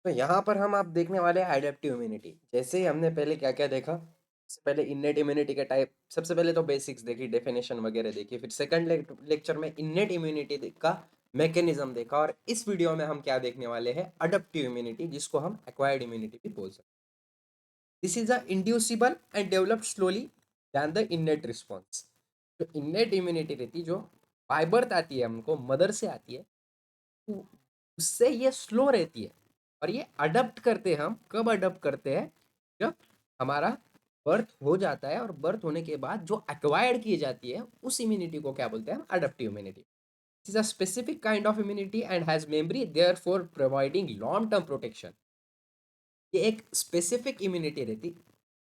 तो यहाँ पर हम आप देखने वाले हैं एडेप्टिव इम्यूनिटी। जैसे ही हमने पहले क्या-क्या देखा, सबसे पहले इन्नेट इम्यूनिटी के टाइप, सबसे पहले तो बेसिक्स देखी, डेफिनेशन वगैरह देखी, फिर सेकंड लेक्चर में इन्नेट इम्यूनिटी का मैकेनिज्म देखा और इस वीडियो में हम क्या देखने वाले हैं, अडप्टिव इम्यूनिटी, जिसको हम एक्वायर्ड इम्यूनिटी भी बोल सकते हैं। This is a inducible and developed slowly than the innate response. जो इन्नेट इम्यूनिटी रहती, जो बाय बर्थ आती है, हमको मदर से आती है, उ उससे ये स्लो रहती है और ये अडॉप्ट करते हैं हम, कब अडॉप्ट करते हैं? जब हमारा बर्थ हो जाता है और बर्थ होने के बाद जो एक्वायर्ड की जाती है, उस इम्यूनिटी को क्या बोलते हैं हम? Adoptive immunity. This is a specific kind of immunity and has memory therefore providing long term protection. ये एक स्पेसिफिक इम्यूनिटी रहती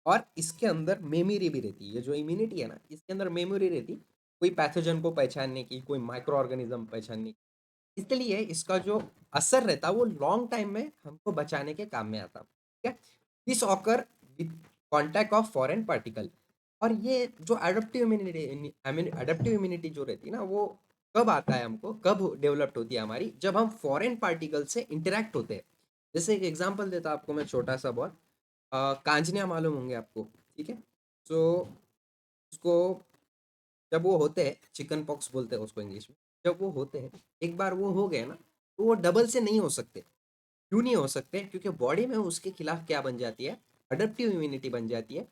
और इसके अंदर मेमोरी भी रहती है। ये जो इम्यूनिटी है ना, इसके अंदर मेमोरी रहती, कोई पैथोजन को पहचानने की, कोई माइक्रो ऑर्गेनिज्म पहचानने की। इसलिए इसका जो असर रहता वो लॉन्ग टाइम में हमको बचाने के काम में आता। ठीक है? This occur with contact of foreign particle. और ये जो adaptive immunity, I mean adaptive immunity जो रहती है ना, वो कब आता है हमको, कब डेवलप्ड होती है हमारी? जब हम फॉरेन पार्टिकल से इंटरेक्ट होते हैं। जैसे एक एग्जांपल देता आपको मैं, छोटा सा बहुत। कांजनिया मालूम होंगे आपको, ठीक है? तो उसको, जब वो होते हैं, चिकन पॉक्स बोलते हैं उसको इंग्लिश में। जब वो होते हैं, एक बार वो हो गए ना, तो वो डबल से नहीं हो सकते। क्यों नहीं हो सकते? क्योंकि बॉडी में उसके खिलाफ क्या बन जाती है? अडेप्टिव इम्यूनिटी बन जाती है।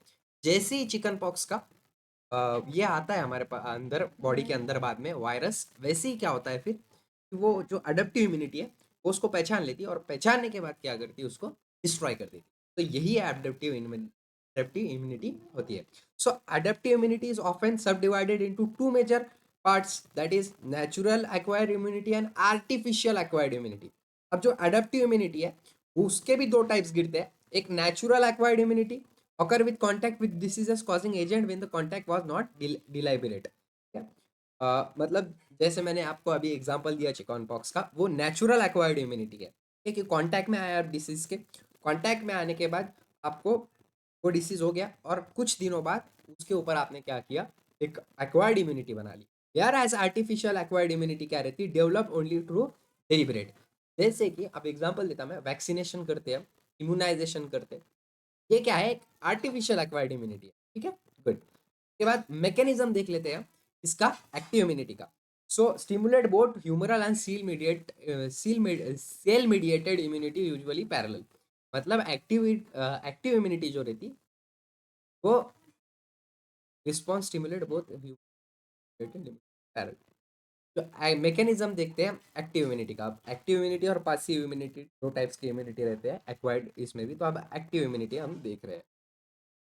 जैसे ही चिकन पॉक्स का ये आता है हमारे अंदर, बॉडी के अंदर बाद में वायरस, वैसे ही क्या होता है फिर कि वो जो अडेप्टिव इम्यूनिटी है, वो उसको पहचान लेती है और पहचानने के बाद क्या करती है? उसको डिस्ट्रॉय कर देती है। तो यही अडेप्टिव इम्यूनिटी होती है। So adaptive immunity is often subdivided into two major parts, that is natural acquired immunity and artificial acquired immunity. अब जो adaptive immunity है, उसके भी दो टाइप्स गिरते हैं। एक natural acquired immunity occur with contact with diseases causing agent when the contact was not deliberate. ठीक है? मतलब जैसे मैंने आपको अभी एग्जांपल दिया चिकन पॉक्स का, वो नेचुरल एक्वायर्ड इम्यूनिटी है। ठीक है? कांटेक्ट में आया डिसीज के, कांटेक्ट में आने के बाद आपको वो डिसीज हो गया और कुछ दिनों बाद उसके ऊपर आपने क्या किया? एक एक्वायर्ड इम्यूनिटी बना ली। यार एज आर्टिफिशियल एक्वायर्ड इम्यूनिटी क्या रहती है? Develop only through deliberate. जैसे कि अब एग्जांपल देता मैं, वैक्सीनेशन करते हैं, इम्यूनाइजेशन करते हैं, ये क्या है? एक आर्टिफिशियल एक्वायर्ड इम्यूनिटी है। ठीक है, गुड। उसके बाद मैकेनिज्म देख लेते हैं इसका, एक्टिव इम्यूनिटी का। So stimulate both humoral and cell mediated immunity usually parallel. मतलब एक्टिव इम्यूनिटी जो रहती वो रिस्पॉन्स स्टिमुलेट बोथ पैरेलल। तो मैकेनिज्म देखते हैं एक्टिव इम्यूनिटी का। एक्टिव इम्यूनिटी और पासिव इम्यूनिटी, दो टाइप्स की इम्यूनिटी रहते हैं एक्वायर्ड इसमें भी। तो अब एक्टिव इम्यूनिटी हम देख रहे हैं।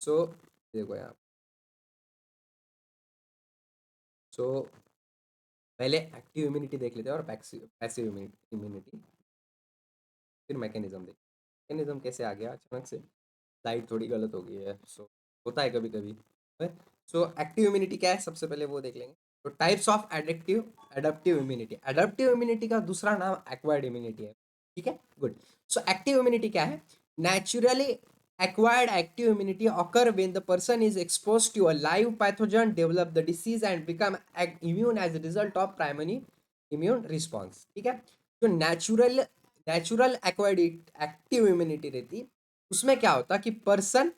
सो देखो यहाँ, सो पहले एक्टिव इम्यूनिटी देख लेते हैं और पैसिव इम्यूनिटी, फिर मैकेनिज्म देख। मैकेनिज्म कैसे आ गया अचानक से? स्लाइड थोड़ी गलत हो गई है, सो होता है कभी कभी। सो एक्टिव इम्यूनिटी क्या है, सबसे पहले वो देख लेंगे। तो types of adaptive adaptive immunity, adaptive immunity का दूसरा नाम एक्वायर्ड इम्यूनिटी है। ठीक है, गुड। सो एक्टिव इम्यूनिटी क्या है? Naturally acquired active immunity occur when the person is exposed to a live pathogen, develop the disease and become immune as a result of primary immune response। ठीक है? जो natural acquired active immunity रहती, उसमें क्या होता कि person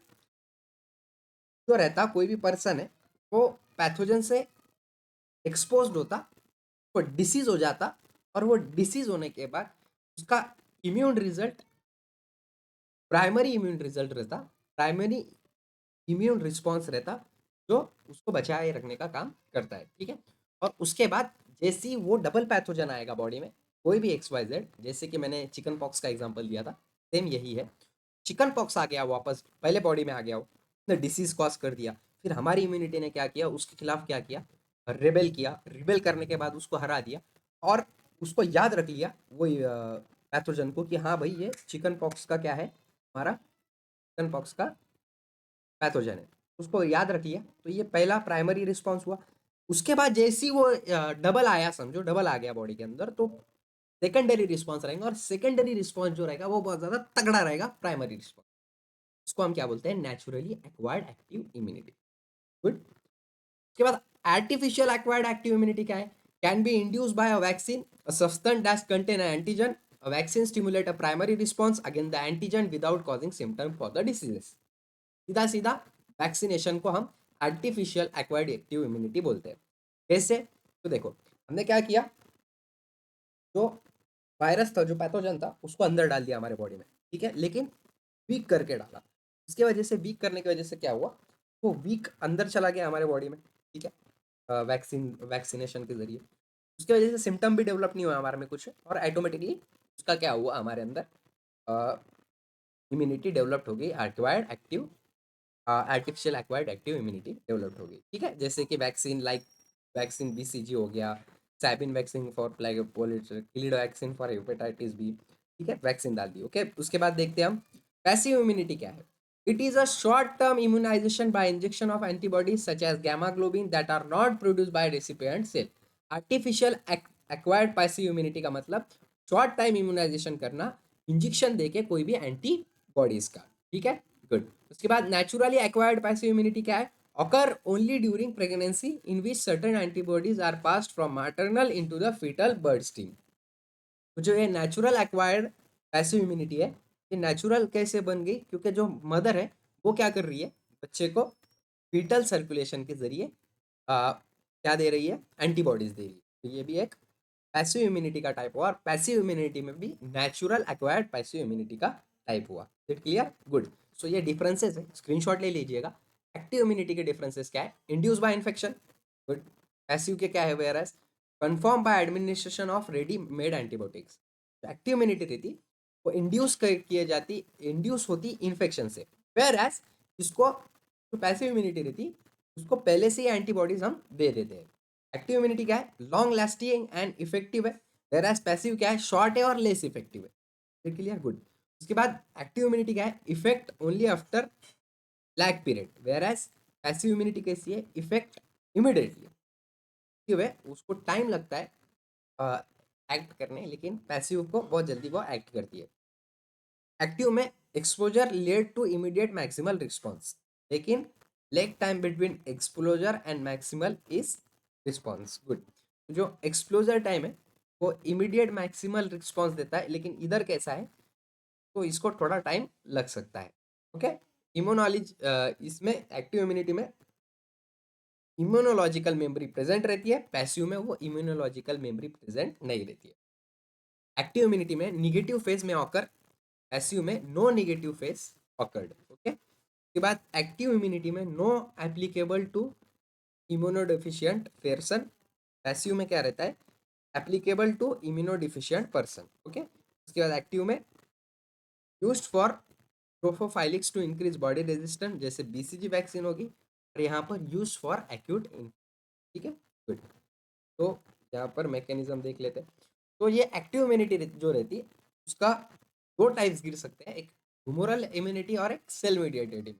जो रहता, कोई भी पर्सन है, वो पैथोजन से एक्सपोज्ड होता, वो डिसीज हो जाता और वो डिसीज होने के बाद उसका immune result, primary immune result रहता, प्राइमरी इम्यून रिस्पॉन्स रहता, जो उसको बचाए रखने का काम करता है। ठीक है? और उसके बाद जैसे ही वो डबल पैथोजन आएगा बॉडी में, कोई भी एक्स वाई जेड, जैसे कि मैंने चिकन पॉक्स का एग्जांपल दिया था, सेम यही है। चिकन पॉक्स आ गया, वापस पहले बॉडी में आ गया, वो उसने डिसीज कॉज कर दिया। फिर हमारी इम्यूनिटी ने क्या किया? उसके खिलाफ क्या किया? रिबेल किया। रिबेल करने के बाद उसको हरा दिया और उसको याद रख लिया वो पैथोजन को कि हाँ भाई, ये चिकन पॉक्स का क्या है? हमारा चिकन पॉक्स का पैथोजन है। उसको याद रख लिया, तो ये पहला प्राइमरी रिस्पॉन्स हुआ। उसके बाद जैसे ही वो डबल आया, समझो डबल आ गया बॉडी के अंदर, तो सेकेंडरी रिस्पॉन्स रहेगा और सेकेंडरी रिस्पॉन्स जो रहेगा वो बहुत ज्यादा तगड़ा रहेगा प्राइमरी रिस्पॉन्स। इसको हम क्या बोलते हैं? Naturally acquired active immunity. Good. उसके बाद आर्टिफिशियल एक्वायर्ड एक्टिव इम्यूनिटी क्या है? Can be induced by a vaccine, a substance that contain antigen vaccine stimulate a primary response against the antigen without causing symptom for the diseases. सीधा सीधा vaccination को हम artificial acquired active immunity बोलते हैं। कैसे? तो देखो, हमने क्या किया, जो वायरस था, जो पैथोजन था, उसको अंदर डाल दिया हमारे बॉडी में, ठीक है, लेकिन वीक करके डाला। इसके वजह से, वीक करने की वजह से क्या हुआ, वो वीक अंदर चला गया हमारे बॉडी में, ठीक है, वैक्सीनेशन के जरिए। उसकी वजह से सिम्टम भी डेवलप नहीं हुआ हमारे में कुछ, और ऑटोमेटिकली उसका क्या हुआ, हमारे अंदर इम्यूनिटी डेवलप्ड हो गई, acquired active, artificial acquired active immunity developed हो गई, ठीक है। जैसे कि वैक्सीन, लाइक वैक्सीन बीसीजी हो गया, सैबिन वैक्सीन फॉर क्लिड वैक्सीन फॉर हेपेटाइटिस बी, ठीक है, वैक्सीन डाल दी, ओके। उसके बाद देखते हैं हम पैसिव इम्यूनिटी क्या है। It is a short term immunisation by injection of antibodies such as gamma globin that are not produce by recipient cell. Artificial acquired passive immunity का मतलब शॉर्ट टाइम इम्यूनाइजेशन करना, इंजेक्शन देके कोई भी antibodies का, ठीक है, गुड। उसके बाद नेचुरली एक्वायर्ड पैसिव इम्यूनिटी क्या है, occur only during pregnancy in which certain antibodies are passed from maternal into the fetal bloodstream। तो जो ये नेचुरल एक्वायर्ड पैसिव इम्यूनिटी है, ये नेचुरल कैसे बन गई, क्योंकि जो मदर है वो क्या कर रही है, बच्चे को फीटल सर्कुलेशन के जरिए क्या दे रही है, एंटीबॉडीज दे रही है। तो ये भी एक पैसिव इम्यूनिटी का टाइप हुआ, और पैसिव इम्यूनिटी में भी नेचुरल एक्वायर्ड पैसिव इम्यूनिटी का टाइप हुआ। It clear? गुड। सो ये डिफरेंसेस है, स्क्रीनशॉट ले लीजिएगा। एक्टिव इम्यूनिटी के डिफरेंसेस क्या है, induce by infection, good. Passive के क्या है, whereas confirm by administration of ready made antibiotics. Active immunity रहती वो इंड्यूस किए जाती, इंड्यूस होती इन्फेक्शन से, वेयर एज इसको जो पैसिव इम्यूनिटी रहती उसको पहले से ही एंटीबॉडीज हम दे देते हैं। एक्टिव इम्यूनिटी क्या है, लॉन्ग लास्टिंग एंड इफेक्टिव है, वेयर एज पैसिव क्या है, शॉर्ट है और लेस इफेक्टिव है। क्लियर? गुड। उसके बाद एक्टिव इम्यूनिटी क्या है, effect only after lag period, whereas passive immunity कैसी है, इफेक्ट इमिडिएटली। एक्टिव है उसको टाइम लगता है एक्ट करने, लेकिन पैसिव को बहुत जल्दी वो एक्ट करती है। एक्टिव में exposure led to immediate maximal response, लेकिन lag time between exposure and maximal is response, good. जो एक्सपोजर टाइम है वो इमीडिएट मैक्सिमल रिस्पॉन्स देता है, लेकिन इधर कैसा है, तो इसको थोड़ा टाइम लग सकता है, ओके। इम्यूनोलॉजी, इसमें एक्टिव इम्यूनिटी में इम्यूनोलॉजिकल मेमोरी प्रेजेंट रहती है, पैसिव में वो इम्यूनोलॉजिकल मेमोरी प्रेजेंट नहीं रहती है। एक्टिव इम्यूनिटी में निगेटिव फेज में ऑकर, पैसिव में no negative phase occurred, okay. उसके बाद एक्टिव इम्यूनिटी में no applicable to immunodeficient person, passive में क्या रहता है, applicable to immunodeficient person, okay. उसके बाद एक्टिव में used for prophylaxis to increase body resistance, जैसे बीसीजी वैक्सीन होगी, और यहाँ पर यूज फॉर एक्यूट, ठीक है, गुड। तो यहाँ पर मैकेनिज्म देख लेते हैं। तो ये एक्टिव इम्यूनिटी जो रहती है उसका दो टाइप्स गिर सकते हैं, एक ह्यूमोरल इम्यूनिटी और एक सेल मीडिएटेड,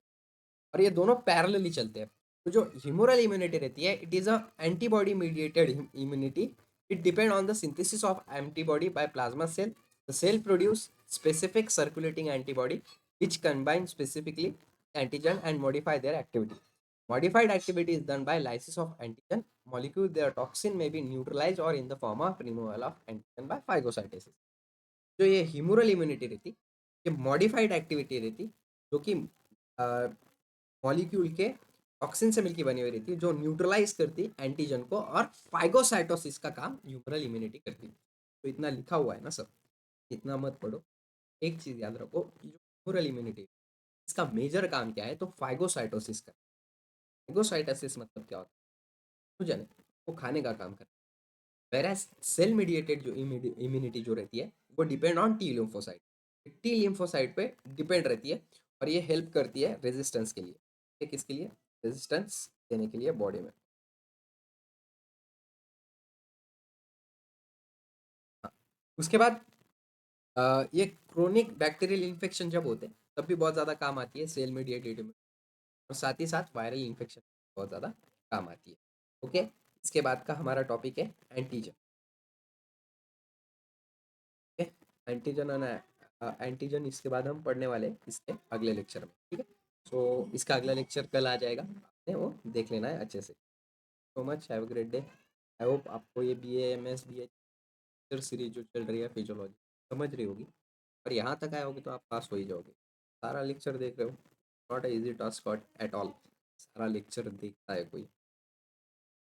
और ये दोनों पैरेलली चलते हैं। तो जो ह्यूमोरल इम्यूनिटी रहती है, it is a antibody mediated immunity. It depend on the synthesis of antibody by plasma cell. The cell produce specific circulating antibody which combine specifically antigen and modify their activity. Modified activity is done by lysis of antigen molecule. Their toxin may be neutralized or in the form of removal of antigen by phagocytosis. जो ये humoral immunity रहती, ये modified activity रहती, जो कि molecule के toxin से मिलकर बनी हुई रहती है, जो न्यूट्रलाइज करती एंटीजन को, और फाइगोसाइटोसिस का काम ह्यूमरल इम्यूनिटी करती। तो इतना लिखा हुआ है ना सब, इतना मत पढ़ो। एक चीज याद रखो, जो ह्यूमरल इम्यूनिटी इसका मेजर काम क्या है, तो फाइगोसाइटोसिस का। फाइगोसाइटोसिस मतलब क्या होता है, तो जाने वो खाने का काम करता है। वेरएज सेल मीडिएटेड जो इम्यूनिटी जो रहती है वो depend on T lymphocyte, T lymphocyte पे डिपेंड रहती है, और ये हेल्प करती है रेजिस्टेंस के लिए। ये किसके लिए? रेजिस्टेंस देने के लिए बॉडी में। हाँ। उसके बाद ये क्रोनिक बैक्टीरियल इन्फेक्शन जब होते हैं तब भी बहुत ज़्यादा काम आती है सेल मीडिएटेड, और साथ ही साथ वायरल इन्फेक्शन बहुत ज़्यादा काम आती है, ओके। इसके बाद का हमारा टॉपिक है एंटीजन, ओके। एंटीजन और एंटीजन इसके बाद हम पढ़ने वाले हैं इसके अगले लेक्चर में, ठीक है। सो इसका अगला लेक्चर कल आ जाएगा, आपने वो देख लेना है अच्छे से। So much, have a great day. I hope आपको ये B A M S B A series जो चल रही है फिजियोलॉजी समझ रही होगी। और यहाँ तक आए होगे तो आप पास हो ही जाओगे। सारा लेक्चर देख रहे हो, not a easy task at all. सारा लेक्चर देखता है कोई।